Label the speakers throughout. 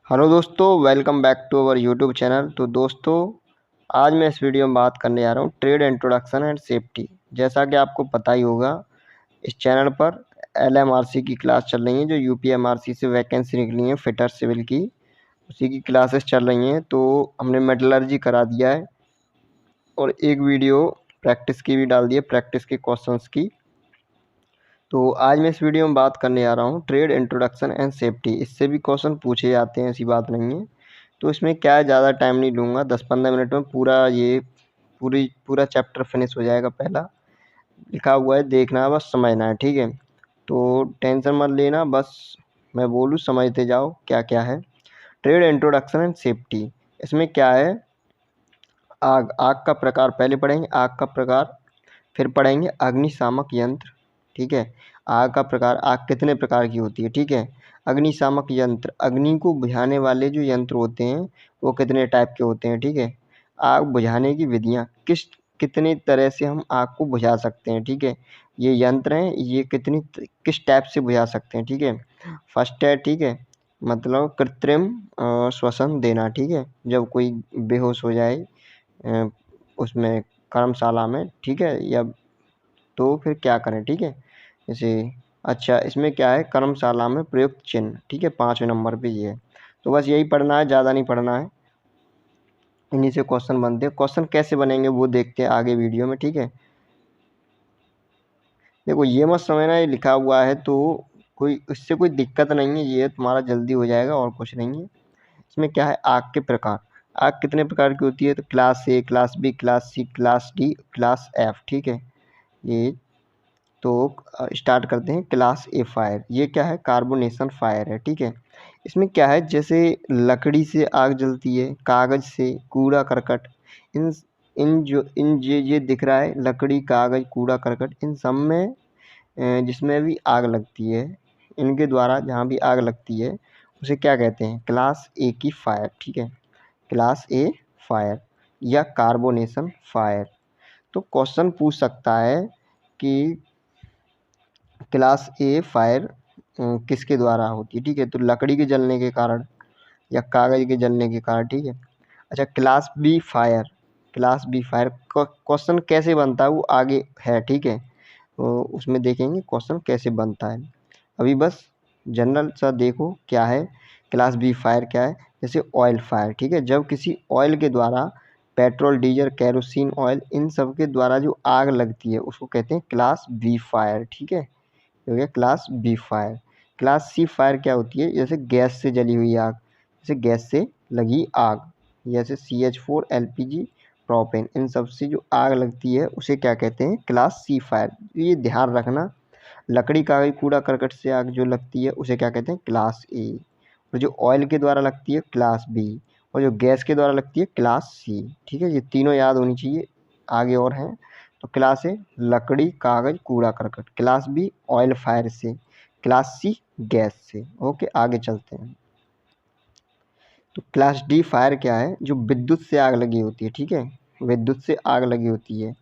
Speaker 1: Hello दोस्तों, welcome back to our YouTube channel. तो दोस्तों, आज मैं इस वीडियो में बात करने जा रहा हूँ ट्रेड इंट्रोडक्शन एंड सेफ्टी। जैसा कि आपको पता ही होगा, इस चैनल पर एलएमआरसी की क्लास चल रही है, जो यूपीएमआरसी से वैकेंसी निकली है फिटर सिविल की, उसी की क्लासेस चल रही हैं। तो हमने मेटलर्जी करा दिया है और एक वीडियो प्रैक्टिस की भी डाल दी है, प्रैक्टिस के क्वेश्चंस की। तो आज मैं इस वीडियो में बात करने जा रहा हूँ ट्रेड इंट्रोडक्शन एंड सेफ्टी। इससे भी क्वेश्चन पूछे जाते हैं, ऐसी बात नहीं है। तो इसमें क्या है, ज़्यादा टाइम नहीं लूँगा, 10-15 मिनट में पूरा चैप्टर फिनिश हो जाएगा। पहला लिखा हुआ है, देखना है, बस समझना है, ठीक है। तो टेंशन मत लेना, बस मैं बोलूँ समझते जाओ क्या क्या है। ट्रेड इंट्रोडक्शन एंड सेफ्टी, इसमें क्या है, आग का प्रकार पहले पढ़ेंगे, आग का प्रकार, फिर पढ़ेंगे अग्निशामक यंत्र, ठीक है। आग का प्रकार, आग कितने प्रकार की होती है, ठीक है। अग्निशामक यंत्र, अग्नि को बुझाने वाले जो यंत्र होते हैं वो कितने टाइप के होते हैं, ठीक है। आग बुझाने की विधियाँ, कितनी तरह से हम आग को बुझा सकते हैं, ठीक है। ये यंत्र हैं, ये किस टाइप से बुझा सकते हैं, ठीक है। फर्स्ट है, ठीक है, मतलब कृत्रिम श्वसन देना, ठीक है। जब कोई बेहोश हो जाए उसमें कर्मशाला में, ठीक है, या तो फिर क्या करें, ठीक है। जैसे अच्छा, इसमें क्या है, कर्मशाला में प्रयुक्त चिन्ह, ठीक है, 5वें नंबर पे ये है। तो बस यही पढ़ना है, ज़्यादा नहीं पढ़ना है। इन्हीं से क्वेश्चन बनते हैं। क्वेश्चन कैसे बनेंगे वो देखते हैं आगे वीडियो में, ठीक है। देखो, ये मत समझना ये लिखा हुआ है तो इससे कोई दिक्कत नहीं है, ये तुम्हारा जल्दी हो जाएगा और कुछ नहीं है। इसमें क्या है, आग के प्रकार, आग कितने प्रकार की होती है, तो class A, class B, class C, class D, class F, ठीक है। ये तो स्टार्ट करते हैं। क्लास ए फायर, ये क्या है, कार्बोनेशन फायर है, ठीक है। इसमें क्या है, जैसे लकड़ी से आग जलती है, कागज़ से, कूड़ा करकट, इन इन जो इन ये दिख रहा है, लकड़ी, कागज़, कूड़ा करकट, इन सब में जिसमें भी आग लगती है, इनके द्वारा जहाँ भी आग लगती है उसे क्या कहते हैं, क्लास ए की फायर, ठीक है। क्लास ए फायर या कार्बोनेशन फायर। तो क्वेश्चन पूछ सकता है कि क्लास ए फायर किसके द्वारा होती है, ठीक है। तो लकड़ी के जलने के कारण या कागज़ के जलने के कारण, ठीक है। अच्छा, class B fire, class B fire question कैसे बनता है वो आगे है, ठीक है। तो उसमें देखेंगे क्वेश्चन कैसे बनता है। अभी बस जनरल सा देखो क्या है। क्लास बी फायर क्या है, जैसे ऑयल फायर, ठीक है। जब किसी ऑयल के द्वारा, पेट्रोल, डीजल, केरोसिन ऑयल, इन सब के द्वारा जो आग लगती है उसको कहते हैं क्लास बी फायर, ठीक है। हो गया class B fire. Class C fire क्या होती है, जैसे गैस से जली हुई आग, जैसे गैस से लगी आग, जैसे CH4, LPG, प्रोपेन, इन सब से जो आग लगती है उसे क्या कहते हैं, क्लास सी फायर। ये ध्यान रखना, लकड़ी, कागज, कूड़ा करकट से आग जो लगती है उसे क्या कहते हैं, क्लास ए। और जो ऑयल के द्वारा लगती है क्लास बी, और जो गैस के द्वारा लगती है क्लास सी, ठीक है। ये तीनों याद होनी चाहिए, आगे और हैं। तो क्लास ए लकड़ी, कागज, कूड़ा करकट, क्लास बी ऑयल फायर से, क्लास सी गैस से। ओके, आगे चलते हैं। तो क्लास डी फायर क्या है, जो विद्युत से आग लगी होती है, ठीक है। विद्युत से आग लगी होती है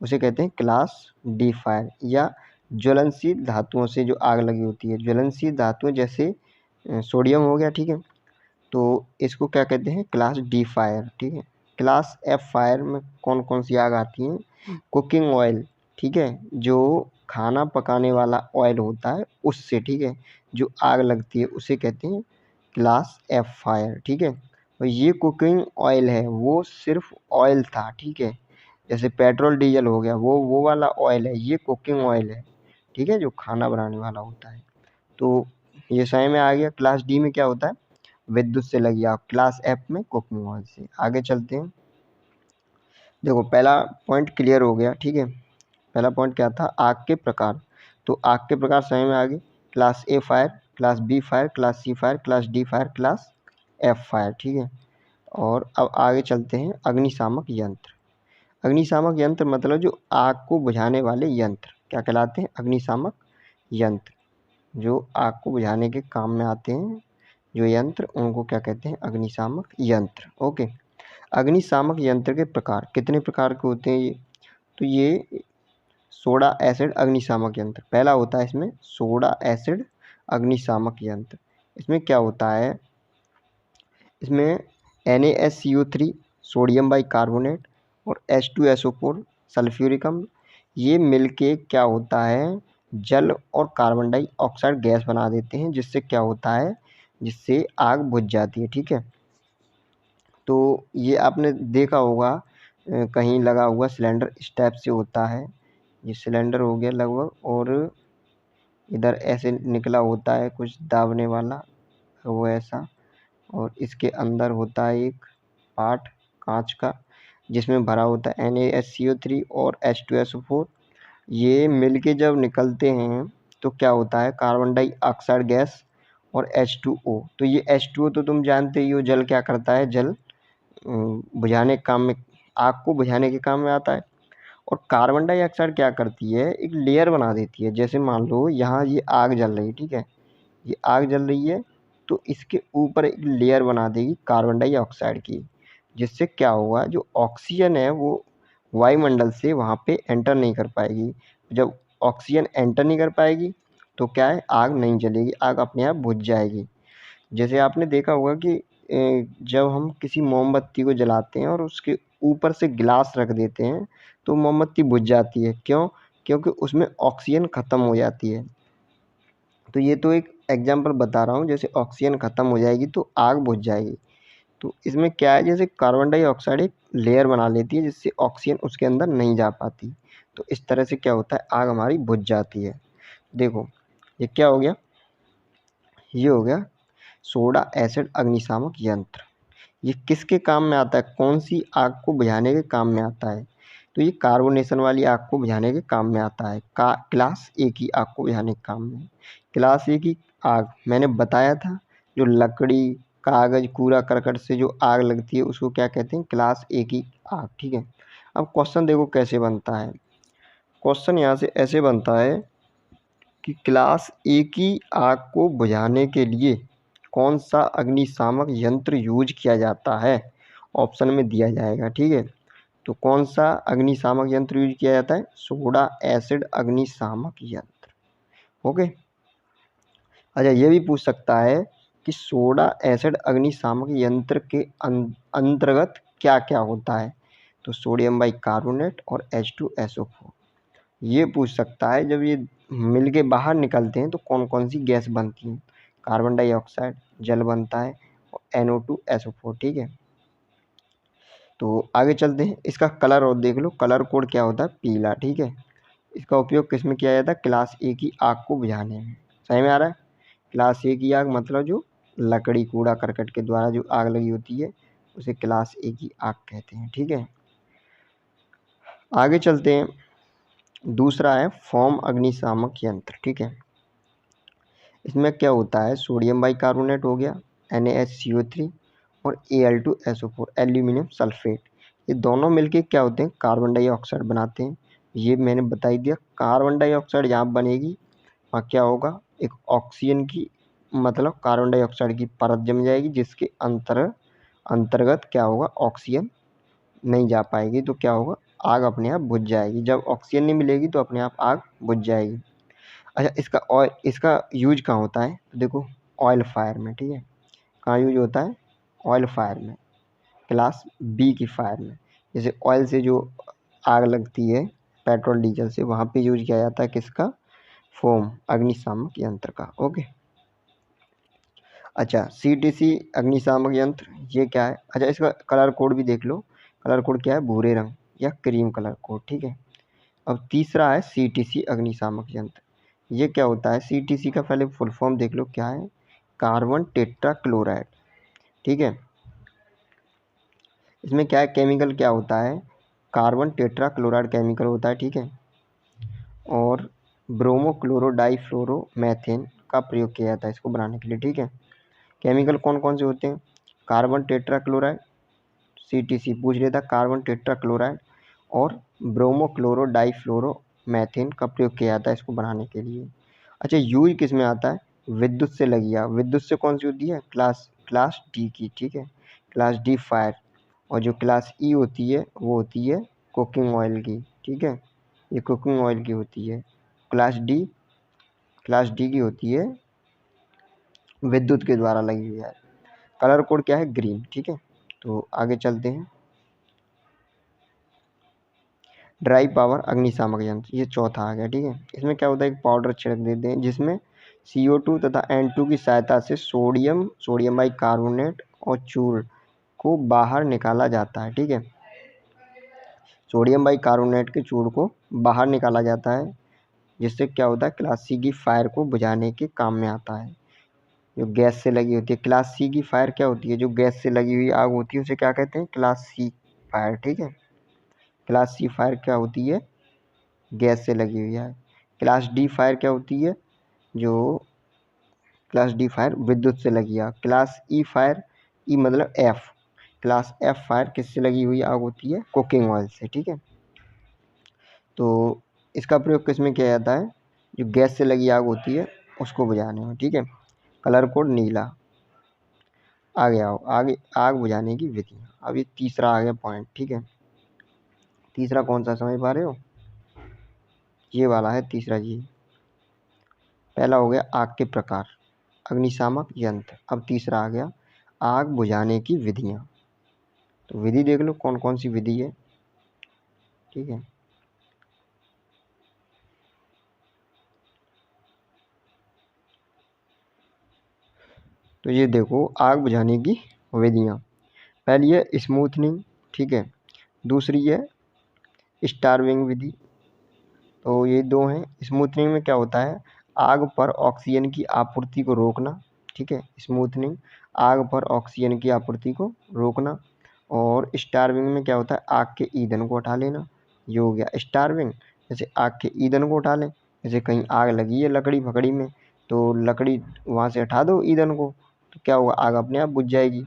Speaker 1: उसे कहते हैं क्लास डी फायर। या ज्वलनशील धातुओं से जो आग लगी होती है, ज्वलनशील धातुएं जैसे सोडियम हो गया, ठीक है। तो इसको क्या कहते हैं, क्लास डी फायर, ठीक है। क्लास एफ फायर में कौन कौन सी आग आती हैं, कुकिंग ऑयल, ठीक है, जो खाना पकाने वाला ऑयल होता है उससे, ठीक है, जो आग लगती है उसे कहते हैं क्लास एफ फायर, ठीक है। और ये कुकिंग ऑयल है, वो सिर्फ ऑयल था, ठीक है। जैसे पेट्रोल, डीजल हो गया, वो वाला ऑयल है, ये कुकिंग ऑयल है, ठीक है, जो खाना बनाने वाला होता है। तो ये सही में आ गया। क्लास डी में क्या होता है, विद्युत से लगी आग, क्लास एफ में कुकिंग ऑयल से। आगे चलते हैं। देखो, पहला पॉइंट क्लियर हो गया, ठीक है। पहला पॉइंट क्या था, आग के प्रकार। तो आग के प्रकार सही में आ गए, class A fire, class B fire, class C fire, class D fire, class F fire, ठीक है। और अब आगे चलते हैं, अग्निशामक यंत्र। अग्निशामक यंत्र मतलब जो आग को बुझाने वाले यंत्र क्या कहलाते हैं, अग्निशामक यंत्र। जो आग को बुझाने के काम में आते हैं जो यंत्र, उनको क्या कहते हैं, अग्निशामक यंत्र। ओके, अग्निशामक यंत्र के प्रकार कितने प्रकार के होते हैं ये, तो ये सोडा एसिड अग्निशामक यंत्र पहला होता है। इसमें सोडा एसिड अग्निशामक यंत्र, इसमें क्या होता है, इसमें NaSCO3 सोडियम बाइकार्बोनेट और H2SO4 सल्फ्यूरिक अम्ल, ये मिलके क्या होता है, जल और कार्बन डाइऑक्साइड गैस बना देते हैं, जिससे क्या होता है, जिससे आग बुझ जाती है। ठीक है, तो ये आपने देखा होगा कहीं लगा हुआ सिलेंडर इस टाइप से होता है। ये सिलेंडर हो गया लगभग, और इधर ऐसे निकला होता है कुछ दाबने वाला, वो ऐसा, और इसके अंदर होता है एक पार्ट कांच का, जिसमें भरा होता है NaSCO3 और H2SO4। ये मिलके जब निकलते हैं तो क्या होता है, कार्बन डाइऑक्साइड गैस और H2O। तो ये H2O तो तुम जानते ही हो, जल क्या करता है, जल बुझाने के काम में, आग को बुझाने के काम में आता है। और कार्बन डाइऑक्साइड क्या करती है, एक लेयर बना देती है। जैसे मान लो यहाँ ये आग जल रही है, ठीक है, ये आग जल रही है, तो इसके ऊपर एक लेयर बना देगी कार्बन डाइऑक्साइड की, जिससे क्या होगा, जो ऑक्सीजन है वो वायुमंडल से वहाँ पे एंटर नहीं कर पाएगी। जब ऑक्सीजन एंटर नहीं कर पाएगी तो क्या है, आग नहीं जलेगी, आग अपने आप बुझ जाएगी। जैसे आपने देखा होगा कि जब हम किसी मोमबत्ती को जलाते हैं और उसके ऊपर से गिलास रख देते हैं तो मोमबत्ती बुझ जाती है। क्यों? क्योंकि उसमें ऑक्सीजन ख़त्म हो जाती है। तो ये तो एक एग्जांपल बता रहा हूँ, जैसे ऑक्सीजन ख़त्म हो जाएगी तो आग बुझ जाएगी। तो इसमें क्या है, जैसे कार्बन डाइऑक्साइड एक लेयर बना लेती है, जिससे ऑक्सीजन उसके अंदर नहीं जा पाती। तो इस तरह से क्या होता है, आग हमारी बुझ जाती है। देखो ये क्या हो गया, ये हो गया सोडा एसिड अग्निशामक यंत्र। ये किसके काम में आता है, कौन सी आग को बुझाने के काम में आता है, तो ये कार्बोनेशन वाली आग को बुझाने के काम में आता है। क्लास ए की आग को बुझाने के काम में। क्लास ए की आग मैंने बताया था, जो लकड़ी कागज कूड़ा करकट से जो आग लगती है उसको क्या कहते हैं, क्लास ए की आग। ठीक है, अब क्वेश्चन देखो कैसे बनता है। क्वेश्चन यहाँ से ऐसे बनता है कि क्लास ए की आग को बुझाने के लिए कौन सा अग्निशामक यंत्र यूज किया जाता है, ऑप्शन में दिया जाएगा। ठीक है, तो कौन सा अग्निशामक यंत्र यूज किया जाता है, सोडा एसिड अग्निशामक यंत्र। ओके, अच्छा ये भी पूछ सकता है कि सोडा एसिड अग्निशामक यंत्र के अंतर्गत क्या क्या होता है, तो सोडियम बाइकार्बोनेट और H2SO4। ये पूछ सकता है, जब ये मिल के बाहर निकलते हैं तो कौन कौन सी गैस बनती हैं, कार्बन डाइऑक्साइड, जल बनता है, और NO2SO4। ठीक है, तो आगे चलते हैं। इसका कलर और देख लो, कलर कोड क्या होता है, पीला। ठीक है, इसका उपयोग किस में किया जाता है, क्लास ए की आग को बुझाने में। सही में आ रहा है, क्लास ए की आग मतलब जो लकड़ी कूड़ा करकट के द्वारा जो आग लगी होती है उसे क्लास ए की आग कहते हैं। ठीक है, आगे चलते हैं। दूसरा है फोम अग्निशामक यंत्र। ठीक है, इसमें क्या होता है, सोडियम बाइकार्बोनेट हो गया NaSCO3 और Al2SO4 एल्यूमिनियम सल्फेट, ये दोनों मिलके क्या होते हैं, कार्बन डाइऑक्साइड बनाते हैं। ये मैंने बता ही दिया, कार्बन डाइऑक्साइड जहाँ बनेगी वहाँ क्या होगा, एक ऑक्सीजन की मतलब कार्बन डाइऑक्साइड की परत जम जाएगी, जिसके अंतर्गत क्या होगा, ऑक्सीजन नहीं जा पाएगी, तो क्या होगा, आग अपने आप बुझ जाएगी। जब ऑक्सीजन नहीं मिलेगी तो अपने आप आग बुझ जाएगी। अच्छा इसका यूज कहाँ होता है, तो देखो ऑयल फायर में। ठीक है, कहाँ यूज होता है, ऑयल फायर में, क्लास बी की फायर में। जैसे ऑयल से जो आग लगती है पेट्रोल डीजल से, वहाँ पे यूज किया जाता है किसका, फोम अग्निशामक यंत्र का। ओके, अच्छा CTC अग्निशामक यंत्र ये क्या है, अच्छा इसका कलर कोड भी देख लो, कलर कोड क्या है, भूरे रंग या क्रीम कलर कोड। ठीक है, अब तीसरा है CTC अग्निशामक यंत्र। ये क्या होता है, CTC का पहले फुल फॉर्म देख लो क्या है, कार्बन टेट्रा क्लोराइड। ठीक है, इसमें क्या है, केमिकल क्या होता है, कार्बन टेट्रा क्लोराइड केमिकल होता है। ठीक है, और ब्रोमो क्लोरो डाईफ्लोरो मैथेन का प्रयोग किया जाता है इसको बनाने के लिए। ठीक है, केमिकल कौन कौन से होते हैं, कार्बन टेट्रा क्लोराइड, CTC पूछ लेता, कार्बन टेट्रा क्लोराइड और ब्रोमो क्लोरो डाईफ्लोरो मैथेन का प्रयोग किया जाता है इसको बनाने के लिए। अच्छा यूज किस में आता है, विद्युत से लगी आग। विद्युत से कौन सी होती है, क्लास डी की। ठीक है, क्लास डी फायर, और जो क्लास ई होती है वो होती है कुकिंग ऑयल की। ठीक है, ये कुकिंग ऑयल की होती है। क्लास डी की होती है विद्युत के द्वारा लगी हुई है। कलर कोड क्या है, ग्रीन। ठीक है, तो आगे चलते हैं। ड्राई पावर अग्निशामक यंत्र, ये चौथा आ गया। ठीक है, इसमें क्या होता है, एक पाउडर छिड़क देते हैं जिसमें CO2 तथा N2 की सहायता से सोडियम बाइकार्बोनेट और चूर्ण को बाहर निकाला जाता है। ठीक है, सोडियम बाइकार्बोनेट के चूर्ण को बाहर निकाला जाता है, जिससे क्या होता है, क्लास C की फायर को बुझाने के काम में आता है। जो गैस से लगी होती है, क्लास C की फायर क्या होती है, जो गैस से लगी हुई आग होती है उसे क्या कहते हैं, क्लास C फायर। ठीक है, क्लास C फायर क्या होती है, गैस से लगी हुई है। क्लास D फायर क्या होती है, जो क्लास D फायर विद्युत से लगी आग। क्लास E फायर, E मतलब F, क्लास F फायर किससे लगी हुई आग होती है, कुकिंग ऑयल से। ठीक है, तो इसका प्रयोग किस में किया जाता है, जो गैस से लगी आग होती है उसको बुझाने में। ठीक है, कलर कोड नीला। आगे आओ, आगे आग बुझाने की विधि। अब ये तीसरा आ गया पॉइंट। ठीक है, तीसरा कौन सा समझ पा रहे हो, ये वाला है तीसरा जी। पहला हो गया आग के प्रकार, अग्निशामक यंत्र। अब तीसरा आ गया आग बुझाने की विधियाँ। तो विधि देख लो कौन कौन सी विधि है। ठीक है, तो ये देखो आग बुझाने की विधियाँ। पहली है स्मूथनिंग। ठीक है, दूसरी है स्टार्विंग विधि। तो ये दो हैं। स्मूथनिंग में क्या होता है, आग पर ऑक्सीजन की आपूर्ति को रोकना। ठीक है, स्मूथनिंग, आग पर ऑक्सीजन की आपूर्ति को रोकना। और स्टार्विंग में क्या होता है, आग के ईंधन को उठा लेना। ये हो गया स्टार्विंग, जैसे आग के ईंधन को उठा लें। जैसे कहीं आग लगी है लकड़ी फकड़ी में, तो लकड़ी वहाँ से हटा दो ईंधन को, तो क्या होगा, आग अपने आप बुझ जाएगी।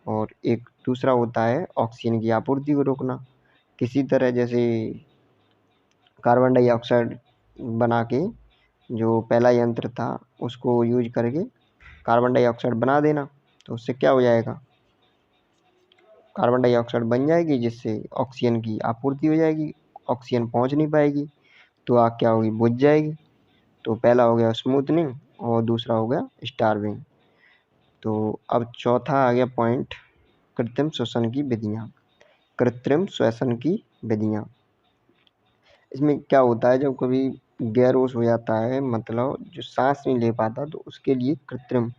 Speaker 1: और एक दूसरा होता है ऑक्सीजन की आपूर्ति को रोकना। किसी तरह जैसे कार्बन डाइऑक्साइड बना के, जो पहला यंत्र था उसको यूज करके कार्बन डाइऑक्साइड बना देना, तो उससे क्या हो जाएगा, कार्बन डाइऑक्साइड बन जाएगी, जिससे ऑक्सीजन की आपूर्ति हो जाएगी, ऑक्सीजन पहुंच नहीं पाएगी, तो आग क्या होगी, बुझ जाएगी। तो पहला हो गया स्मूथनिंग और दूसरा हो गया स्टार्विंग। तो अब चौथा आ गया पॉइंट, कृत्रिम श्वसन की विधियाँ। कृत्रिम श्वसन की विधियाँ, इसमें क्या होता है, जब कभी गैरोस हो जाता है, मतलब जो सांस नहीं ले पाता, तो उसके लिए कृत्रिम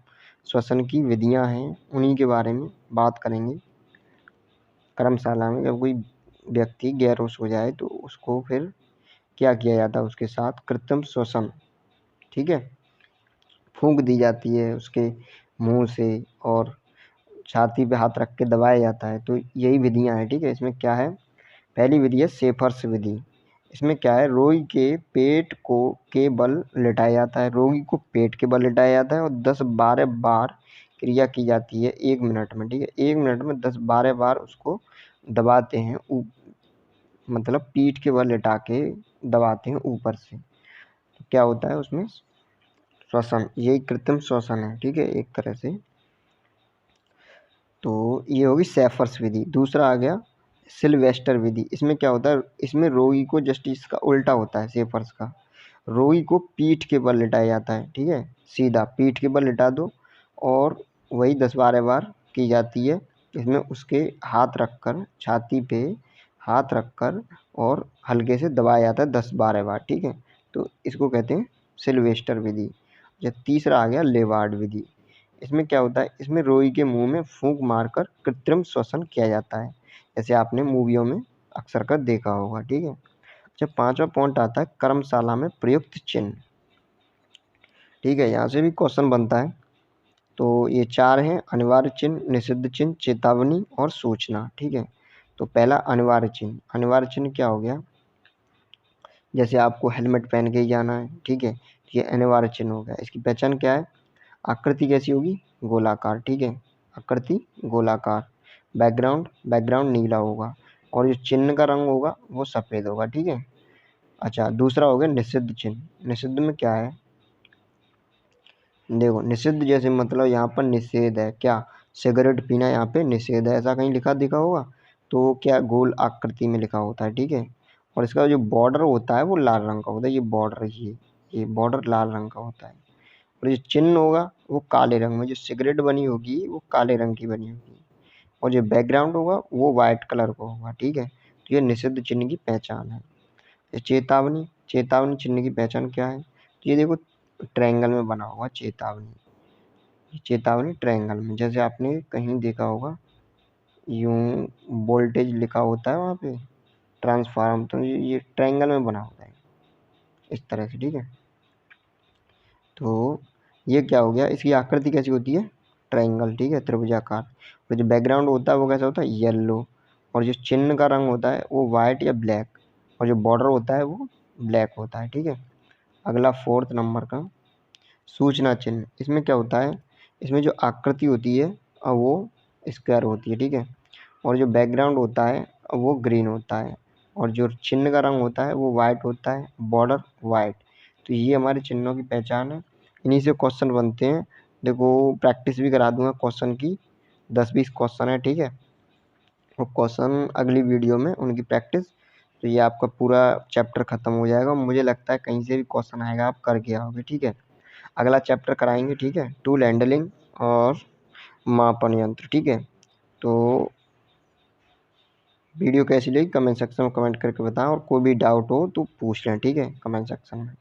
Speaker 1: श्वसन की विधियां हैं, उन्हीं के बारे में बात करेंगे। कर्मशाला में जब कोई व्यक्ति गैरोस हो जाए तो उसको फिर क्या किया जाता है, उसके साथ कृत्रिम श्वसन। ठीक है, फूंक दी जाती है उसके मुंह से और छाती पे हाथ रख के दबाया जाता है। तो यही विधियां हैं। ठीक है, इसमें क्या है, पहली विधि है शेफर्स विधि। इसमें क्या है, रोगी के पेट को के बल लेटाया जाता है, रोगी को पेट के बल लेटाया जाता है और 10-12 बार क्रिया की जाती है 1 मिनट में। ठीक है, 1 मिनट में 10-12 बार उसको दबाते हैं, मतलब पीठ के बल लेटा के दबाते हैं ऊपर से। तो क्या होता है उसमें, श्वसन, यही कृत्रिम श्वसन है। ठीक है, एक तरह से। तो ये होगी शेफर्स विधि। दूसरा आ गया सिल्वेस्टर विधि। इसमें क्या होता है, इसमें रोगी को जस्ट इसका उल्टा होता है शेफर्स का। रोगी को पीठ के बल लिटाया जाता है। ठीक है, सीधा पीठ के बल लिटा दो और वही 10-12 बार की जाती है। इसमें उसके हाथ रखकर, छाती पे हाथ रखकर और हल्के से दबाया जाता है 10-12 बार। ठीक है, तो इसको कहते हैं सिल्वेस्टर विधि। या तीसरा आ गया लेवार्ड विधि। इसमें क्या होता है, इसमें रोगी के मुंह में फूंक मारकर कृत्रिम श्वसन किया जाता है, जैसे आपने मूवियों में अक्सर कर देखा होगा। ठीक है, जब पांचवा पॉइंट आता है कर्मशाला में प्रयुक्त चिन्ह। ठीक है, यहाँ से भी क्वेश्चन बनता है। तो ये 4 हैं, अनिवार्य चिन्ह, निषिद्ध चिन्ह, चेतावनी और सूचना। ठीक है, तो पहला अनिवार्य चिन्ह। अनिवार्य चिन्ह क्या हो गया, जैसे आपको हेलमेट पहन के ही जाना है। ठीक है, ये अनिवार्य चिन्ह हो गया। इसकी पहचान क्या है, आकृति कैसी होगी, गोलाकार। ठीक है, आकृति गोलाकार। बैकग्राउंड नीला होगा और जो चिन्ह का रंग होगा वो सफ़ेद होगा। ठीक है, अच्छा दूसरा हो गया निषिद्ध चिन्ह। निषिद्ध में क्या है, देखो निषिद्ध जैसे मतलब यहाँ पर निषेध है, क्या, सिगरेट पीना यहाँ पे निषेध है, ऐसा कहीं लिखा दिखा होगा, तो क्या गोल आकृति में लिखा होता है। ठीक है, और इसका जो बॉर्डर होता है वो लाल रंग का होता है। ये बॉर्डर, ये बॉर्डर लाल रंग का होता है। और जो चिन्ह होगा वो काले रंग में, जो सिगरेट बनी होगी वो काले रंग की बनी होगी, और जो बैकग्राउंड होगा वो वाइट कलर का होगा, ठीक है। तो ये निषिद्ध चिन्ह की पहचान है। चेतावनी, चेतावनी चिन्ह की पहचान क्या है? तो ये देखो ट्रायंगल में बना हुआ चेतावनी, चेतावनी ट्रायंगल में, जैसे आपने कहीं देखा होगा यूं वोल्टेज लिखा होता है वहाँ पे ट्रांसफार्म, तो ये ट्रायंगल में बना होता है इस तरह से, ठीक है। तो ये क्या हो गया, इसकी आकृति कैसी होती है? ट्रायंगल, ठीक है, त्रिभुजाकार। और जो बैकग्राउंड होता है वो कैसा होता है? येलो। और जो चिन्ह का रंग होता है वो वाइट या ब्लैक, और जो बॉर्डर होता है वो ब्लैक होता है, ठीक है। अगला 4th नंबर का सूचना चिन्ह, इसमें क्या होता है? इसमें जो आकृति होती है वो स्क्वायर होती है, ठीक है। और जो बैकग्राउंड होता है वो ग्रीन होता है, और जो चिन्ह का रंग होता है वो वाइट होता है, बॉर्डर वाइट। तो ये हमारे चिन्हों की पहचान है। इन्हीं से क्वेश्चन बनते हैं। देखो प्रैक्टिस भी करा दूंगा क्वेश्चन की, 10-20 क्वेश्चन है, ठीक है। वो क्वेश्चन अगली वीडियो में उनकी प्रैक्टिस, तो ये आपका पूरा चैप्टर खत्म हो जाएगा। मुझे लगता है कहीं से भी क्वेश्चन आएगा आप करके आओगे, ठीक है। अगला चैप्टर कराएंगे, ठीक है, टूल हैंडलिंग और मापन यंत्र, ठीक है। तो वीडियो कैसी लगी कमेंट सेक्शन में कमेंट करके बताएं, और कोई भी डाउट हो तो पूछ लें, ठीक है, कमेंट सेक्शन में।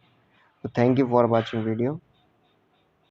Speaker 1: तो thank you for watching video.